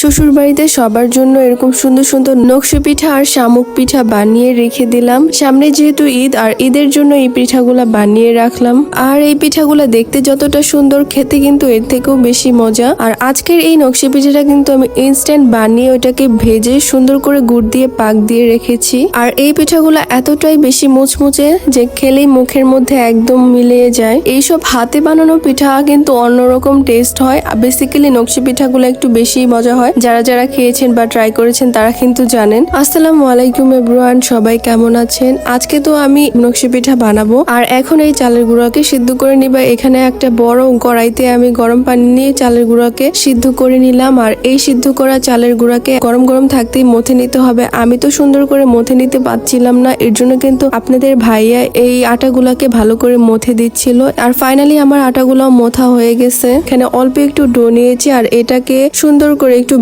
শ্বশুর বাড়িতে সবার জন্য এরকম সুন্দর সুন্দর নকশি পিঠা আর শামুক পিঠা বানিয়ে রেখে দিলাম। সামনে যেহেতু ঈদ, আর ঈদের জন্য এই পিঠাগুলা বানিয়ে রাখলাম। আর এই পিঠাগুলা দেখতে যতটা সুন্দর, খেতে কিন্তু এর থেকেও বেশি মজা। আর আজকের এই নকশি পিঠাটা কিন্তু আমি ইনস্ট্যান্ট বানিয়ে ওটাকে ভেজে সুন্দর করে গুড় দিয়ে পাক দিয়ে রেখেছি। আর এই পিঠাগুলা এতটাই বেশি মুচমুচে যে খেলেই মুখের মধ্যে একদম মিলিয়ে যায়। এইসব হাতে বানানো পিঠা কিন্তু অন্যরকম টেস্ট হয়। বেসিক্যালি নকশি পিঠাগুলো একটু বেশি মজা হয়। যারা যারা খেয়েছেন বা ট্রাই করেছেন তারা কিন্তু জানেন। আসসালামু আলাইকুম এভরিওয়ান, সবাই কেমন আছেন? আজকে তো আমি নকশি পিঠা বানাবো। আর এখন এই চালের গুঁড়াকে সিদ্ধ করে নিবা। এখানে একটা বড় কড়াইতে আমি গরম পানি নিয়ে চালের গুঁড়াকে সিদ্ধ করে নিলাম। আর এই সিদ্ধ করা চালের গুঁড়াকে গরম গরম থাকতেই মথে নিতে হবে। আমি তো সুন্দর করে মথে নিতে পারছিলাম না, এর জন্য কিন্তু আপনাদের ভাইয়া এই আটাগুলাকে ভালো করে মথে দিচ্ছিল। আর ফাইনালি আমার আটাগুলো মথা হয়ে গেছে। এখানে অল্প একটু ডো নিয়েছি আর এটাকে সুন্দর করে একটু